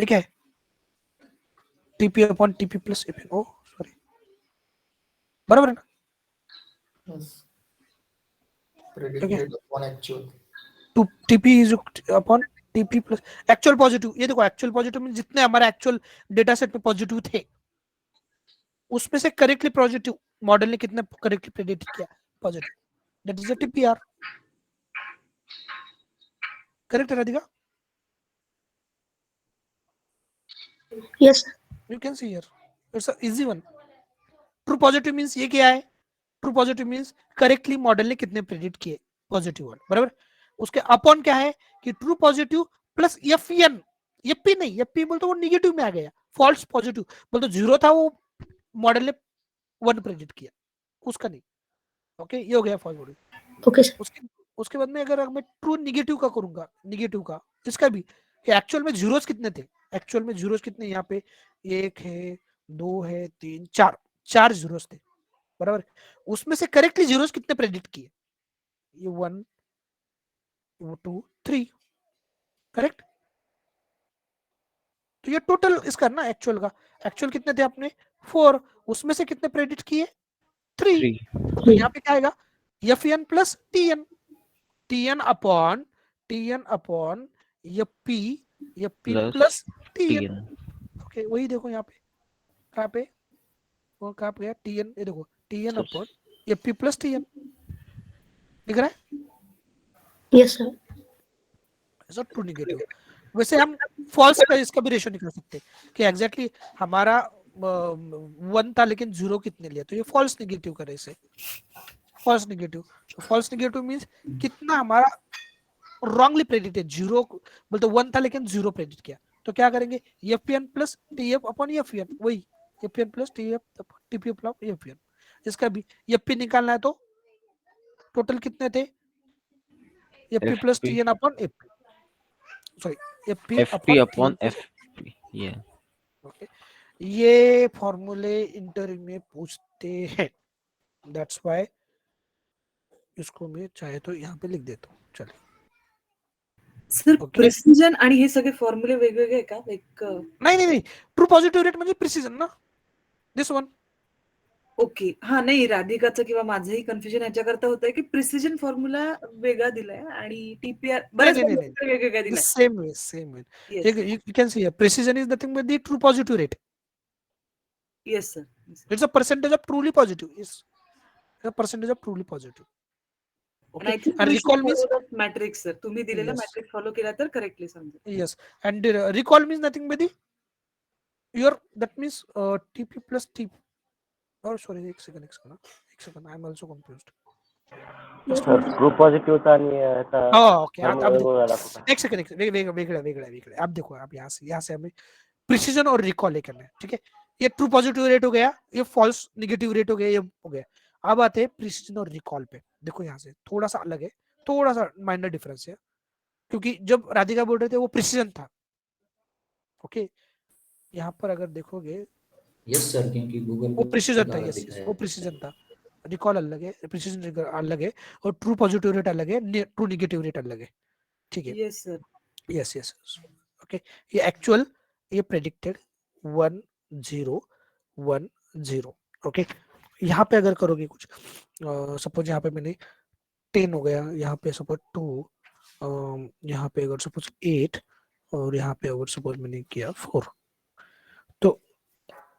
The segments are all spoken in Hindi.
ये क्या है? TP upon TP plus AP, oh sorry, बराबर है ना? Yes. Predicted upon actual. To TP is upon TP plus actual positive. ये देखो एक्चुअल पॉजिटिव में जितने हमारे एक्चुअल डेटा सेट में पॉजिटिव थे उसमें से करेक्टली पॉजिटिव मॉडल ने कितना करेक्टली प्रेडिक्ट किया positive, that is a TPR. Correct है Radhika? Yes, sir. You can see here, it's a easy one. True positive means ये क्या है? True positive means correctly model ने कितने प्रेडिक्ट किए पॉजिटिव वन, बराबर। उसके अपॉन क्या है कि ट्रू पॉजिटिव प्लस एफएन, एफपी नहीं, एफपी बोल तो वो नेगेटिव में आ गया, फॉल्स पॉजिटिव बोल तो जीरो था, वो मॉडल ने वन प्रेडिक्ट किया, उसका नहीं। ओके, ये हो गया पॉजिटिव। Okay, sir. उसके बाद में अगर मैं ट्रू निगेटिव का करूंगा, निगेटिव का इसका भी एक्चुअल में जीरोस कितने थे, एक्चुअल में जीरोस कितने यहाँ पे, एक है, दो है, तीन, चार, चार जीरोस थे, बराबर। उसमें से करेक्टली जीरोस कितने प्रेडिक्ट किए? ये 1 2 3, करेक्ट। तो ये टोटल इसका ना एक्चुअल का, एक्चुअल कितने थे अपने 4, उसमें से कितने प्रेडिक्ट किए 3। 3 तो यहाँ पे क्या आएगा f n plus t n, TN upon AP plus TN. TN okay, वही देखो यहाँ पे, कहाँ पे, वो कहाँ पे गया टीएन, ये देखो TN upon AP plus TN, दिख रहा है? Yes, sir. ऐसा ट्रू निगेटिव। वैसे हम फॉल्स का इसका भी रेशियो निकाल सकते हैं कि एग्जैक्टली हमारा 1 था लेकिन जीरो कितने लिया, तो ये फॉल्स निगेटिव करे इसे, फॉल्स निगेटिव। तो फॉल्स निगेटिव मींस कितना हमारा रॉन्गली प्रेडिक्टेड, जीरो बोलते 1 था लेकिन जीरो प्रेडिक्ट किया, तो क्या करेंगे FPN plus TF upon FPN, वही FPN plus TF TPF plus FPN. इसका भी एफपी निकालना है तो टोटल कितने थे, FP plus FP TN upon FP, sorry FP FP upon upon FP yeah okay. ये फॉर्मूले इंटरव्यू में पूछते हैं, दैट्स व्हाई इसको मैं चाहे तो यहाँ पे लिख देता हूँ। चलिए सर ओके, प्रिसिजन आणि हे सगळे फॉर्म्युले वेगवेगळे आहे का? एक नहीं ट्रू पॉझिटिव्ह रेट म्हणजे प्रिसिजन ना, दिस वन। ओके, हा नाही राधिकाचं किंवा माझंही कन्फ्युजन याच्याकरता होतंय की प्रिसिजन फॉर्म्युला वेगळा दिलाय आणि टीपीआर बऱ्याच वेगवेगळ्या दिलाय. Same way Yes. you can see here precision is nothing but the true positive rate. Yes, sir. It's a percentage of truly positive. Yes, a percentage of truly positive. And Okay, I think and we recall should means follow that matrix, sir. तुम्ही दिलेला Yes. मॅट्रिक्स फॉलो केला तर करेक्टली समजेल. yes, and recall means nothing but the your that means TP plus TP. Oh sorry, एक second. I'm also confused. True positive होता आणि याचा Oh okay. formula अब वेगवेगळा दाखवता. एक सेकंड वेगड़ा। अब देखो, अब यहाँ से हमें प्रिसीजन और रिकॉल करना है, ठीक है। ये ट्रू पॉजिटिव रेट हो गया, ये फॉल्स निगेटिव रेट हो गया, ये हो गया। अब आते हैं प्रिसीजन और रिकॉल पे। देखो यहाँ से थोड़ा सा अलग है, थोड़ा सा माइनर डिफरेंस है, क्योंकि जब राधिका बोल रहे थे वो प्रिसीजन था। ओके, यहाँ पर अगर देखोगे यस सर, क्योंकि गूगल वो पे प्रिसीजन था, अलग यस दिखाया वो है। प्रिसीजन था। रिकॉल अलग है, प्रिसीजन अलग है, और ट्रू पॉजिटिव रेट अलग है, ट्रू निगेटिव रेट अलग है, ठीक है। Yes sir. Yes okay. ये एक्चुअल, ये प्रेडिक्टेड 1 0 1 0। ओके, यहाँ पे अगर करोगे कुछ, सपोज यहाँ पे मैंने 10 हो गया, यहाँ पे सपोज 2, यहाँ पे अगर सपोज 8, और यहाँ पे अगर सपोज मैंने किया 4, तो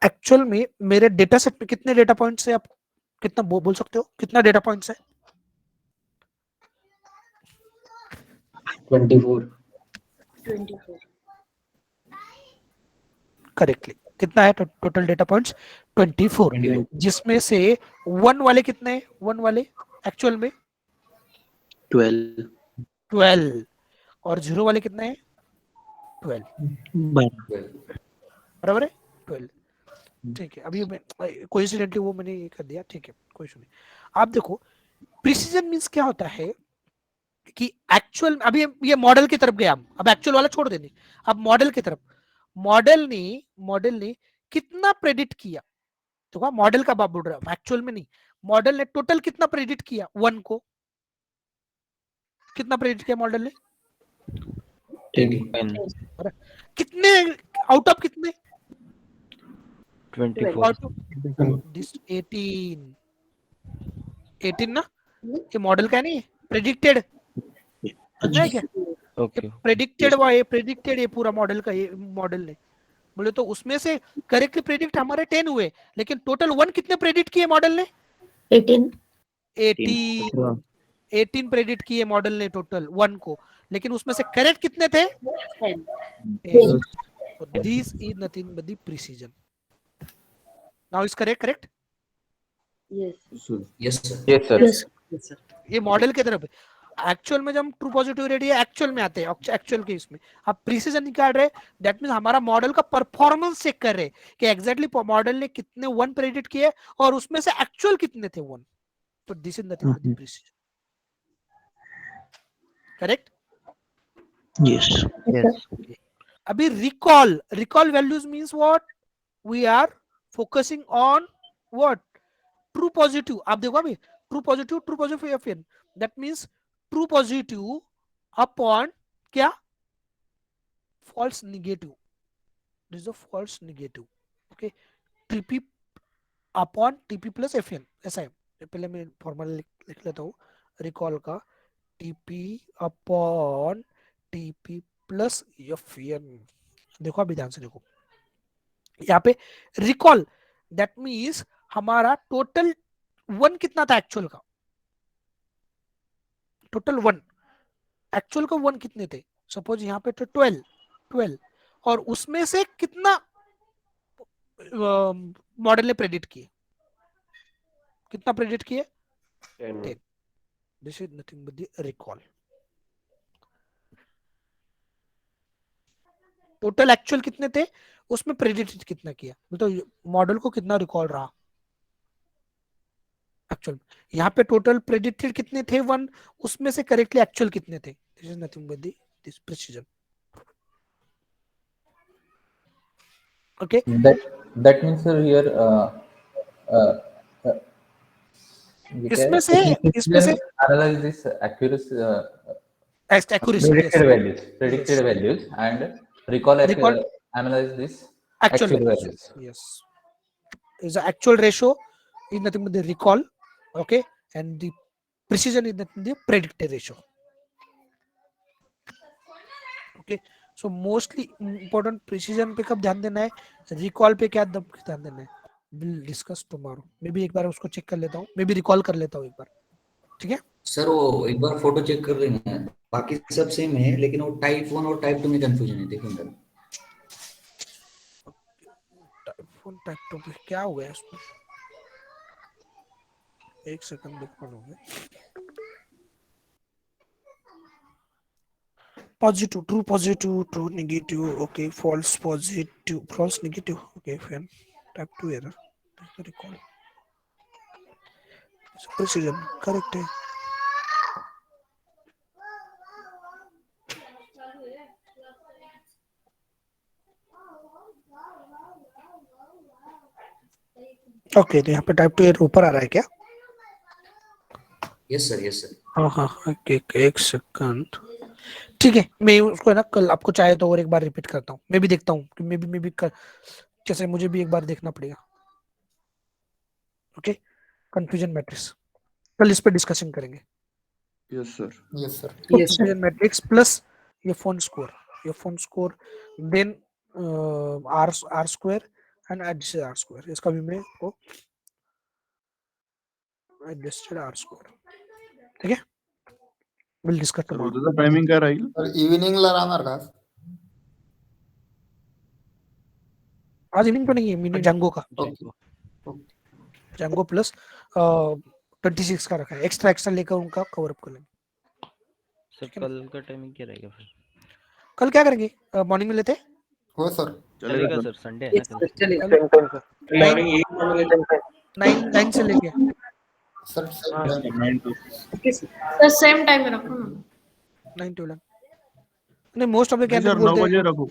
एक्चुअल में मेरे डेटा सेट में कितने डेटा पॉइंट्स है, आप कितना बोल सकते हो, कितना डेटा पॉइंट्स है? 24। करेक्टली कितना है टोटल डेटा पॉइंट्स? 24, जिसमें से 1 वाले कितने, 1 वाले एक्चुअल में 12, और 0 वाले कितने हैं 12, बराबर है 12। ठीक है, अभी कोइंसिडेंटली वो मैंने ये कर दिया, ठीक है, कोई इशू नहीं। आप देखो प्रिसीजन मींस क्या होता है कि एक्चुअल, अभी ये मॉडल की तरफ गया हम, अब एक्चुअल वाला छोड़ देने, अब मॉडल की तरफ। मॉडल ने कितना प्रेडिक्ट किया, तो मॉडल का बात बोल रहा हूं, एक्चुअल में नहीं। मॉडल ने टोटल कितना प्रेडिक्ट किया, 1 को कितना प्रेडिक्ट किया मॉडल ने? 10. कितने आउट ऑफ कितने 24. आउट ऑफ दिस 18 ना, ये मॉडल का नहीं है, प्रेडिक्टेड है क्या, Okay. प्रेडिक्टेड ये पूरा मॉडल का, ये मॉडल ने बोले तो उसमें से करेक्टली प्रेडिक्ट हमारे 10 हुए, लेकिन टोटल 1 कितने प्रेडिक्ट किए मॉडल ने 18. 18 प्रेडिक्ट किए मॉडल ने टोटल 1 को, लेकिन उसमें से करेक्ट कितने थे 10. This is nothing but the precision. Now is correct. Yes, sir. Yes, sir. Yes. Yes, sir. ये मॉडल की तरफ है. एक्चुअल में जब हम ट्रू पॉजिटिव रेडियो एक्चुअल में आते हैं, एक्चुअल के इसमें आप प्रिसीजन निकाल रहे, दैट मींस हमारा मॉडल का परफॉर्मेंस चेक कर रहे कि एग्जैक्टली मॉडल ने कितने 1 प्रेडिक्ट किए और उसमें से एक्चुअल कितने थे 1. तो this is nothing but the precision. Correct. Yes. Yes. अभी recall values means what, we are focusing on what, true positive. आप देखो अभी true positive FN, that means true positive upon क्या, false negative. This is a false negative. Okay, TP upon TP plus FN, ऐसा है. पहले मैं फॉर्मूला लिख लेता हूँ रिकॉल का, टीपी अपॉन टीपी प्लस एफएन. देखो अभी ध्यान से देखो, यहाँ पे रिकॉल दैट मींस हमारा टोटल 1 कितना था एक्चुअल का, टोटल 1 एक्चुअल का 1 कितने थे, सपोज यहाँ पे तो 12 और उसमें से कितना मॉडल ने प्रेडिक्ट किए, कितना प्रेडिक्ट किए 10. This is nothing but the recall. Total actual कितने थे, उसमें प्रेडिक्ट कितना किया, तो मॉडल को कितना रिकॉल रहा एक्चुअल. यहाँ पे टोटल प्रेडिक्टेड कितने थे 1, उसमें से करेक्टली एक्चुअल कितने थे. This is nothing but this precision. Okay, That means sir here uh, uh, इसमें से analyze this accuracy accuracy, predicted values and recall analyze this actual actual values. values. Yes, is the actual ratio is nothing but the recall, okay, and the precision is nothing but the predicted ratio. Okay, so mostly important precision पे कब ध्यान देना है, recall पे क्या ध्यान देना है, we'll discuss tomorrow. मैं भी एक बार उसको चेक कर लेता हूँ, मैं भी रिकॉल कर लेता हूँ एक बार, ठीक है. सर वो एक बार फोटो चेक कर लेना, बाकी सब सेम है, लेकिन वो टाइप 1 और टाइप 2 में कंफ्यूजन है. देखो अंदर टाइप 2 पे क्या हो गया इसमें, एक सेकंड देखो हो गया. Positive, true negative, okay, false positive, false negative, okay, fine. Type 2 error, recall, precision correct है. ओके, तो यहाँ पे टाइप 2 एरर ऊपर आ रहा है क्या. Yes sir. हाँ, एक सेकंड, ठीक है. मैं उसको है ना कल आपको चाहे तो और एक बार रिपीट करता हूँ, मैं भी देखता हूँ कि मैं भी जैसे मुझे भी एक बार देखना पड़ेगा. ओके, कंफ्यूजन मैट्रिक्स कल इस पे डिस्कशन करेंगे. Yes, sir. Confusion matrix plus ये F one score, then R square and adjusted R square. इसका भी मैं को एडजस्टेड आर स्क्वायर, ठीक है. Will discuss tomorrow. उद्याचा टायमिंग काय राहील? तर इव्हिनिंगला राहणार का? आज इवनिंग पे नहीं है, मैंने जंगो का जंगो प्लस 26 का रखा है, एक्स्ट्रा लेकर उनका कवर अप कर लेंगे. सर कल का टाइमिंग क्या रहेगा फिर? कल क्या करेंगे, मॉर्निंग में लेते हो सर. चलेगा सर, संडे है Yes, ना sir, कल. चलेगा. 9 से लेके sir Okay, sir. Sir same time में रखो ना. 9 to 11. नहीं, most of the sir candidate 9 बोलते बजे हैं रखो.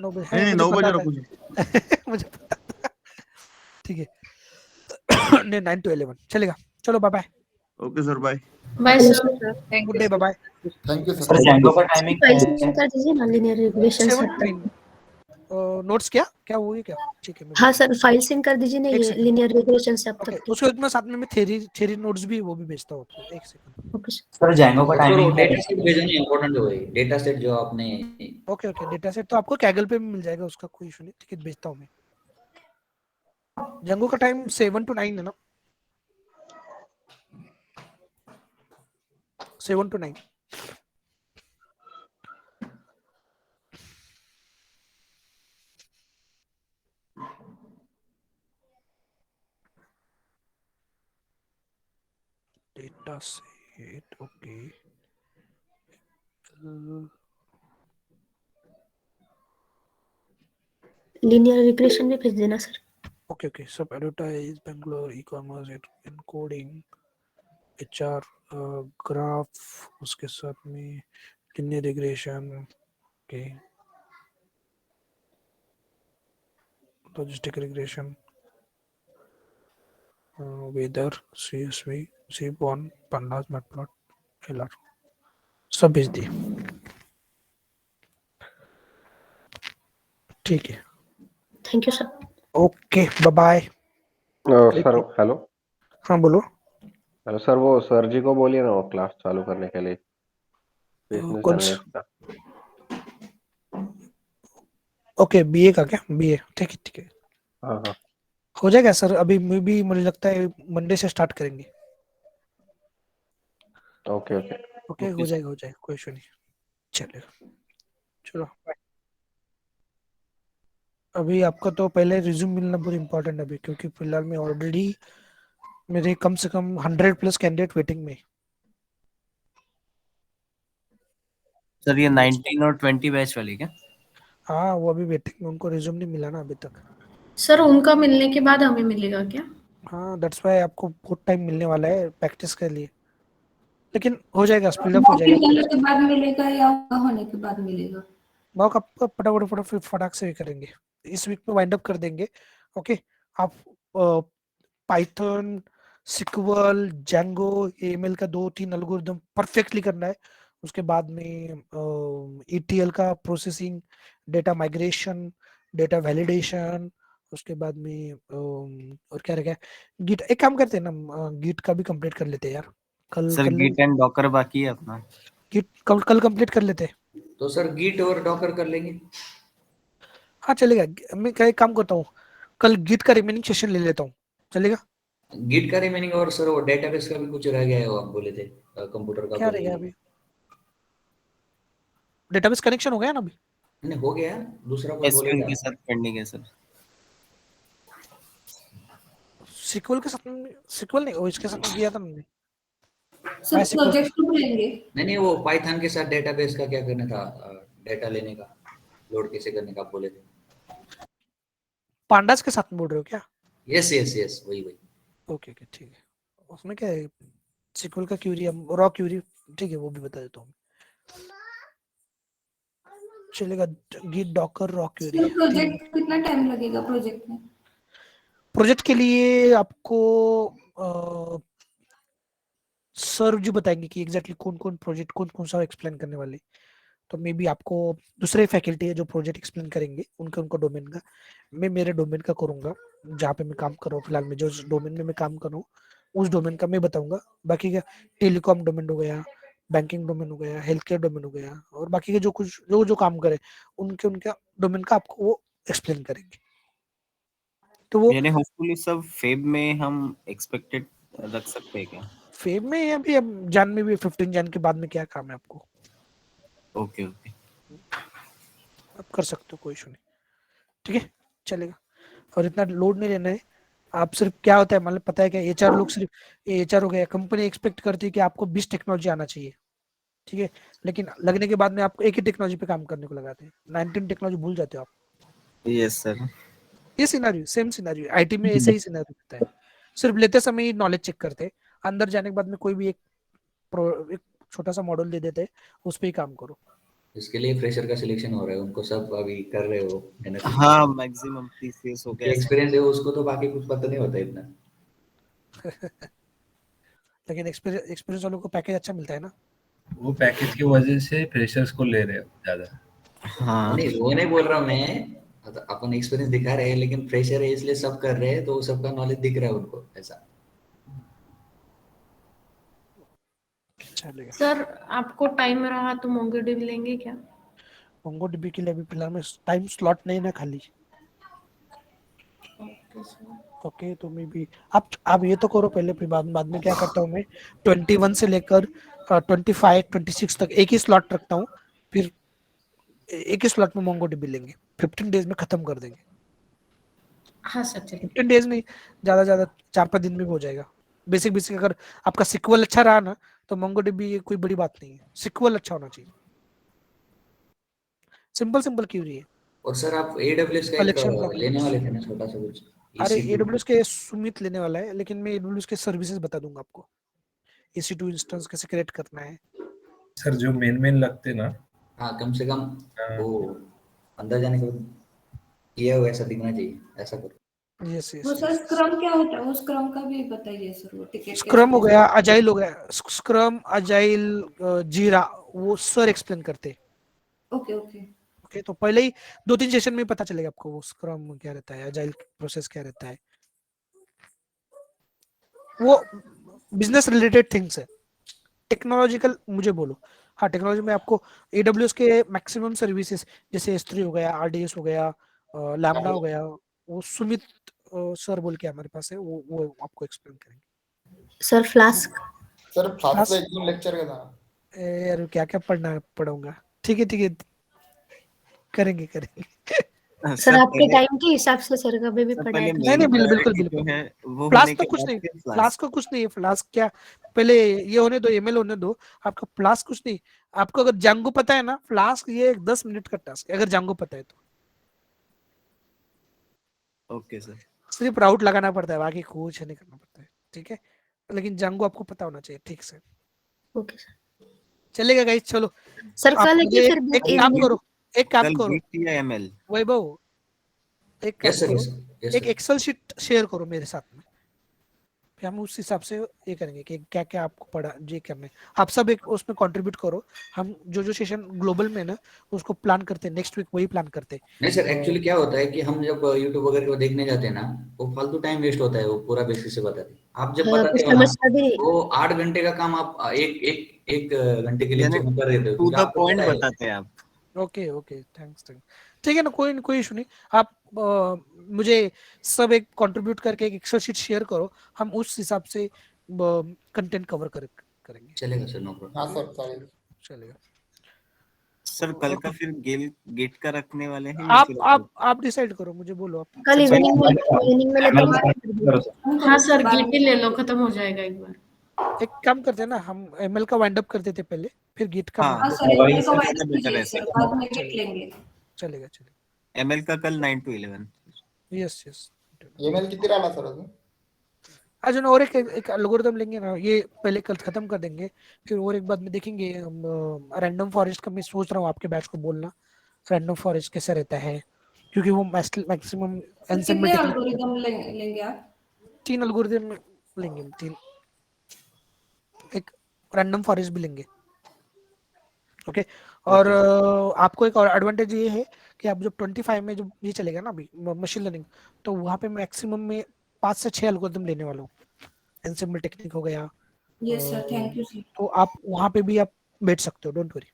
9 बजे. नहीं, 9 बजे रखो सर. मुझे पता था. ठीक है. नहीं, 9 to 11 चलेगा. चलो bye bye. Okay sir bye. Bye hello sir. Sir, thank good you day, sir. Bye bye. Thank you sir sir. Django का टाइमिंग क्या फाइल है? सेंड कर दीजिए ना, लिनियर रिग्रेशन 7 सब to तक। 9 नोट्स क्या क्या हुई क्या? ठीक है, मैं हाँ भेजता सर, फाइल सेंड कर दीजिए ना, हूँ। एक ये सेकंड। लिनियर रिग्रेशन सब ओके, तक की। उसके बाद में साथ में मैं थ्योरी नोट्स भी वो भी भेजता हूँ आपको। एक second. Okay sir. Sir Django का और सर वो टाइमिंग क्या डेटा सेट है? भेजना इंपॉर्टेंट है, वही डेटा सेट जो आपने। ओके ओके, डेटा सेट तो आपको कैगल पे भी मिल जाएगा, उसका कोई इशू नहीं। टिकट भेजता हूँ मैं। जंगो का टाइम 7 to 9 है ना? 7 to 9। Data set okay. Linear regression भी भेज देना सर। ओके ओके, सब advertise Bangalore e commerce encoding HR graph, उसके साथ में linear regression okay, logistic regression, weather, CSV, seaborn, pandas, matplot, LR, सब भेज दिए। ठीक है, thank you sir. Okay, bye bye. Sir hello. हाँ बोलो। हेलो सर, वो सर जी को बोलिए ना वो क्लास चालू करने के लिए, बिजनेस कौन सा? एनालिस्ट का। ओके, बीए का क्या? बीए, ठीक है ठीक है, हाँ हाँ। हो जाएगा सर। अभी मैं भी, मुझे लगता है मंडे से स्टार्ट करेंगे। Okay okay. ओके, हो जाएगा कोई इशू नहीं। चलेगा, चलो bye। अभी आपका तो पहले रिज्यूम मिलना बहुत इंपॉर्टेंट है अभी, क्योंकि फिलहाल में ऑलरेडी मेरे कम से कम 100+ कैंडिडेट वेटिंग में। सर ये 19 और 20 बैच वाली क्या? हाँ, वो अभी वेटिंग में, उनको रिज्यूम नहीं मिला ना अभी तक। सर उनका मिलने के बाद हमें मिलेगा क्या? हाँ, दैट्स वाई आपको बहुत टाइम मिलने वाला है प्रैक्टिस के लिए, लेकिन हो जाएगा, स्पीड अप हो मॉक जाएगा। निकालने के बाद मिलेगा या उनका होने के बाद मिलेगा? मॉक अप फटाफट फटाफट फटाक से भी करेंगे, इस वीक में वाइंड अप कर देंगे। ओके, आप पाइथन, सिक्वल, जैंगो, एएमएल का 2-3 एल्गोरिदम परफेक्टली करना है। उसके बाद में ईटीएल का processing, data migration, data validation, उसके बाद में और क्या रह गया? गिट, एक काम करते हैं ना, गिट का भी कंप्लीट कर लेते हैं यार। कल सर कर ले, गिट एंड डॉकर बाकी है अपना। गिट कल कंप्लीट कर लेते हैं। तो सर गिट और डॉकर कर लेंगे। हाँ चलेगा, मैं क्या एक काम करता हूँ, कल गिट का रिमेनिंग सेशन ले लेता हूँ, चलेगा? गिट का रिमेनिंग, और सर वो डेटाबेस का भी कुछ रह गया है, वो आप बोले थे कंप्यूटर का क्या कोई। रह गया अभी? डेटाबेस कनेक्शन हो गया ना अभी? नहीं हो गया, दूसरा कोई एसक्यूएल बोलेगा। के साथ पेंडिंग है सर। सिक्वल के साथ में, सिक्वल नहीं, वो इसके साथ में किया था मैंने, सर माई सिक्वल। प्रोजेक्ट कब लेंगे? नहीं वो पाइथन के साथ डेटाबेस का क्या करना था, डेटा लेने का, लोड कैसे करने का आप बोले थे। पांडास के साथ में बोल रहे हो क्या? यस यस यस, वही वही। ओके ओके, ठीक है। उसमें क्या है, सिक्वल का क्यूरी, रॉ क्यूरी, ठीक है, वो भी बता देता हूँ। चलेगा, git docker raw query. Sir project कितना टाइम लगेगा प्रोजेक्ट में? प्रोजेक्ट के लिए आपको सर जी बताएंगे कि एग्जैक्टली कौन कौन प्रोजेक्ट, कौन कौन सा एक्सप्लेन करने वाले। तो मे बी आपको दूसरे फैकल्टी है जो प्रोजेक्ट एक्सप्लेन करेंगे, उनका उनका डोमेन का। मैं मेरे डोमेन का करूंगा, जहाँ पे मैं काम कर रहा हूँ फिलहाल में, जो डोमेन में मैं काम कर रहा हूँ उस डोमेन का मैं बताऊंगा। बाकी का टेलीकॉम डोमेन हो गया, बैंकिंग डोमेन हो गया, हेल्थ केयर डोमेन हो गया, और बाकी के जो कुछ जो जो काम करे उनके उनका डोमेन का आपको वो एक्सप्लेन करेंगे। तो वो यानी होपफुली सब फेब में हम एक्सपेक्टेड रख सकते हैं क्या? फेब में अभी, अब जान में भी 15 जान के बाद में क्या काम है आपको, ओके ओके। आप कर सकते हो, कोई इशू नहीं। ठीक है, चलेगा। और इतना लोड नहीं लेना है। आप सिर्फ क्या होता है मतलब पता है क्या, एचआर लोग सिर्फ एचआर हो गया, कंपनी एक्सपेक्ट करती है कि आपको 20 टेक्नोलॉजी आना चाहिए, ठीक है, लेकिन लगने के बाद में आपको एक ही टेक्नोलॉजी पे काम करने को लगाते हैं, 19 टेक्नोलॉजी भूल जाते हो आप। Yes sir. ये सिनारियो, सेम सिनारियो आईटी में ऐसा ही सिनारियो होता है। सिर्फ लेते समय ही नॉलेज चेक करते हैं, अंदर जाने के बाद में कोई भी एक छोटा सा मॉडल दे देते हैं, उस पर ही काम करो। इसके लिए फ्रेशर का सिलेक्शन हो रहा है, उनको सब अभी कर रहे हो मेहनत। हाँ मैक्सिमम टीसीएस हो गया ऐसा। एक्सपीरियंस है उसको, तो बाकी कुछ पता नहीं होता इतना। लेकिन एक्सपीरियंस वालों को पैकेज अच्छा मिलता है ना। वो पैकेज की वजह से फ्रेशर्स को ले रहे हो ज्यादा। हाँ नहीं वो नहीं बोल रहा हूँ मैं, अपन एक्सपीरियंस दिखा रहे हैं लेकिन फ्रेशर है इसलिए सब कर रहे हैं तो सबका नॉलेज दिख रहा है उनको ऐसा। चलेगा। सर आपको टाइम रहा तो मोंगोडीबी लेंगे क्या? मोंगोडीबी के लिए अभी फिलहाल में टाइम स्लॉट नहीं ना खाली। ओके तो मैं भी आप ये तो करो पहले, फिर बाद में क्या करता हूँ मैं 21 से लेकर 25 26 तक एक ही स्लॉट रखता हूँ, फिर एक ही स्लॉट में मोंगोडीबी लेंगे, 15 डेज में खत्म कर देंगे। हाँ सर चलिए। 15 डेज नहीं, ज्यादा 4-5 दिन में भी हो जाएगा। बेसिक अगर आपका सिक्वल अच्छा रहा ना तो मोंगोडीबी कोई बड़ी बात नहीं है, सिक्वल अच्छा होना चाहिए। सिंपल क्यूरी है। और सर आप AWS का एक कलेक्शन का लेने वाले थे ना छोटा सा कुछ अरे EC2? AWS के सुमित लेने वाला है, लेकिन मैं AWS के सर्विसेज बता दूंगा आपको, EC2 इंस्टेंस कैसे क्रिएट करना है। सर जो मेन लगते ना, हाँ कम से कम हाँ। वो अंदर जाने के बाद किया हुआ ऐसा दिखना चाहिए, ऐसा करो। यस वो सर स्क्रम क्या होता है, वो स्क्रम का भी बताइए सर, वो टिकट स्क्रम हो गया, अजाइल हो गया, स्क्रम अजाइल जीरा वो सर एक्सप्लेन करते। ओके तो पहले ही 2-3 सेशन में पता चलेगा आपको वो स्क्रम क्या रहता है, अजाइल प्रोसेस क्या रहता है, वो बिजनेस रिलेटेड थिंग्स है। टेक्नोलॉजिकल मुझे बोलो, हाँ टेक्नोलॉजी में आपको AWS के मैक्सिमम सर्विसेज जैसे S3 हो गया, RDS हो गया, लैम्बडा हो गया, वो सुमित सर बोल के हमारे पास है, वो आपको एक्सप्लेन करेंगे। सर फ्लास्क सर फ्लास्क का एक दिन लेक्चर का था। यार क्या पढ़ूंगा। ठीक है करेंगे। सर आपके टाइम के हिसाब से सर कभी भी पढ़ाया नहीं बिल्कुल फ्लास्क तो कुछ नहीं, फ्लास्क का कुछ नहीं है। फ्लास्क क्या, पहले ये होने दो, ML होने दो, आपका फ्लास्क कुछ नहीं। आपको अगर जांगो पता है ना, फ्लास्क ये 10 मिनट का टास्क है अगर जांगो पता है तो। Okay sir. सिर्फ राउट लगाना पड़ता है, बाकी कुछ नहीं करना पड़ता है, ठीक है। लेकिन जांगो आपको पता होना चाहिए ठीक से। Okay sir. चलेगा गाइस, चलो सर आप कल मुझे एक काम करो, ML वैभव एक काम यस सर, करो, यस एक सर। एक्सेल शीट शेयर करो मेरे साथ में, फिर हम उस हिसाब से ये करेंगे कि क्या क्या आपको पढ़ा जी करना है। आप सब एक उसमें कंट्रीब्यूट करो, हम जो सेशन ग्लोबल में ना उसको प्लान करते हैं, नेक्स्ट वीक वही प्लान करते हैं। नहीं सर एक्चुअली क्या होता है कि हम जब YouTube वगैरह को देखने जाते हैं ना, वो फालतू टाइम वेस्ट होता है, वो पूरा बेसिस से बताते हैं। आप जब बताते कुछ हो ना समझता भी नहीं। वो 8 घंटे का काम आप एक घंटे के लिए यानी कर देते हो टू क्योंकि द आपको पॉइंट पता है। बताते हैं आप। Okay thanks. ठीक है ना, कोई इशू नहीं। आप मुझे सब एक कंट्रीब्यूट करके एक एक्सेल शीट शेयर करो, हम उस हिसाब से कंटेंट कवर करेंगे। चलेगा सर, नो प्रॉब्लम। हाँ सर चालेल। चलेगा सर कल का फिर गेट का रखने वाले हैं या फिर आप डिसाइड करो, मुझे बोलो आप। कल इवनिंग में लेते हैं। हाँ सर गेट ले लो, खत्म हो जाएगा एक बार। एक काम करते हैं ना, हम ML का वाइंड अप कर देते पहले, फिर गिट का हाँ, wind up। सर वही इनको सबसे वाइड बेटर है कीजिए सर। सर, बाद में गेट लेंगे। चलेगा ML का कल 9 to 11। यस ईमेल किती राहिला सर अजून? अजून और एक एल्गोरिथम लेंगे ना, ये पहले कल खत्म कर देंगे, फिर और एक बाद में देखेंगे। रैंडम फॉरेस्ट का मैं सोच रहा हूँ आपके बैच को बोलना, रैंडम फॉरेस्ट कैसा रहता है, क्योंकि वो मैक्सिमम कितने एल्गोरिदम लेंगे आप? 3 एल्गोरिथम लेंगे, 3। एक रैंडम फॉरेस्ट भी लेंगे, ओके। और आपको एक और एडवांटेज ये है कि आप जब 25 में जब ये चलेगा ना अभी मशीन लर्निंग, तो वहाँ पे मैक्सिमम में 5 से 6 एल्गोरिथम लेने वाला हूँ। एनसेम्बल टेक्निक हो गया। Yes sir, thank you sir. तो आप वहाँ पे भी आप बैठ सकते हो, डोंट वरी।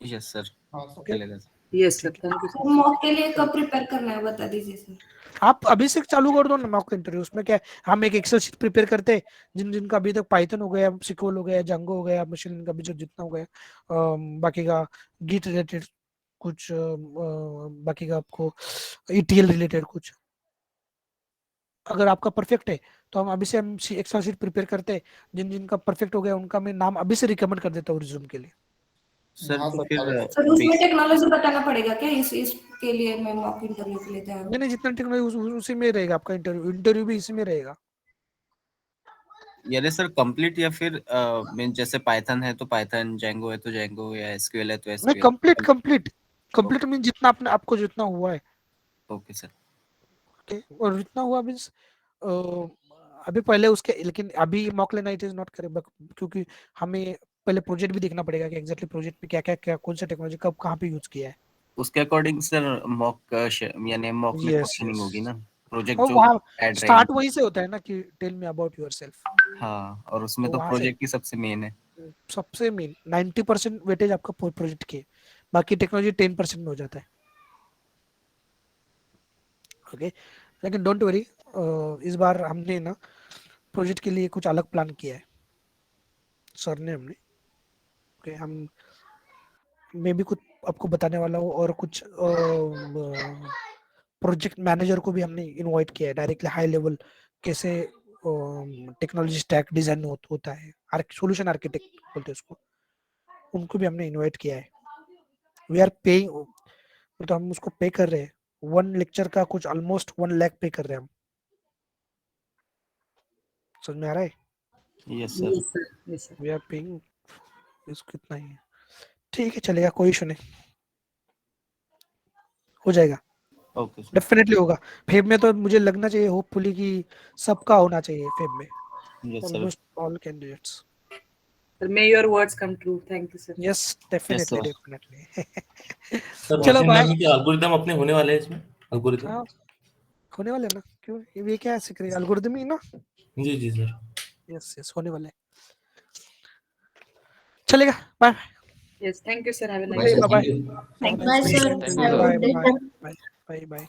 यस सर, हाँ सर। चलेगा sir. Yes sir, thank you sir. Mock के लिए कब प्रिपेयर करना है बता दीजिए सर। आप अभी से चालू कर दो ना मॉक इंटरव्यू। उसमें क्या है, हम एक एक्सेल शीट प्रिपेयर करते हैं, जिनका अभी तक पाइथन हो गया, सिक्वल हो गया, जांगो हो गया, मशीन लर्निंग का भी जो जितना हो गया, बाकी का गिट रिलेटेड कुछ, बाकी का आपको ETL रिलेटेड कुछ। अगर आपका परफेक्ट है तो हम अभी से हम एक्सेल शीट प्रिपेयर करते हैं, जिनका परफेक्ट हो गया उनका मैं नाम अभी से रिकमेंड कर देता हूँ रिज्यूम के लिए। सर हाँ तो सर, फिर सर उसमें टेक्नोलॉजी बताना पड़ेगा क्या इसके लिए मैं मॉक इंटरव्यू के लिए तैयार हूँ? नहीं जितना टेक्नोलॉजी उसी में रहेगा आपका इंटरव्यू भी इसी में रहेगा। यानी सर कंप्लीट या फिर मीन जैसे पाइथन है तो पाइथन, जेंगो है तो जेंगो, या SQL है तो नहीं SQL। कंप्लीट मीन जितना आपको जितना हुआ है। Okay sir. ओके, और जितना हुआ मीन्स अभी पहले उसके, लेकिन अभी मॉक लेना इट इज नॉट करेक्ट, क्योंकि हमें पहले प्रोजेक्ट भी देखना पड़ेगा कि एग्जैक्टली प्रोजेक्ट में क्या कौन सा टेक्नोलॉजी कब कहाँ पे यूज किया है। उसके अकॉर्डिंग सर मॉक यानी मॉक में Yes, क्वेश्चनिंग yes. होगी ना, प्रोजेक्ट और जो वहाँ ऐड स्टार्ट रहेगी। वहीं से होता है ना कि टेल मी अबाउट योरसेल्फ। हाँ, और उसमें तो तो वहाँ से प्रोजेक्ट ही सबसे मेन है। सबसे मेन 90% वेटेज आपका प्रोजेक्ट के, बाकी टेक्नोलॉजी 10% में हो जाता है। ओके, लेकिन डोंट वरी, इस बार हमने ना प्रोजेक्ट के लिए कुछ अलग प्लान किया है सर ने, हमने। ओके, हम मैं भी कुछ आपको बताने वाला हूँ, और कुछ प्रोजेक्ट मैनेजर को भी हमने इनवाइट किया है डायरेक्टली हाई लेवल, कैसे टेक्नोलॉजी स्टैक डिजाइन होता है, सोल्यूशन आर्किटेक्ट बोलते हैं उसको, उनको भी हमने इनवाइट किया है। वी आर पेइंग, तो हम उसको पे कर रहे हैं, 1 लेक्चर का कुछ ऑलमोस्ट 1 लाख पे कर रहे हैं हम। समझ में आ रहा है? Yes sir. Yes, sir. We are paying, इसको कितना ही है, ठीक है, चलेगा, कोई इशू नहीं, हो जाएगा, ओके सर। डेफिनेटली होगा। फेब में तो मुझे लगना चाहिए, होपफुली कि सबका होना चाहिए फेब में, yes sir. Almost all candidates. Sir, may your words come true. Thank you, sir. Yes, definitely sir. Definitely. Sir चलो मशीन बाय। लर्निंग के एल्गोरिदम अपने होने वाले हैं इसमें, एल्गोरिदम। हाँ, होने वाले हैं ना, क्यों, ये क्या ऐसे करेगा, एल्गोरिदम ही ना। जी जी सर। यस यस, होने वाले हैं, चलेगा, bye Yes, thank you, sir. Have a Bye, nice sir. day. Bye. Thank you. Bye, sir. Have a bye good day, bye sir. Bye bye bye.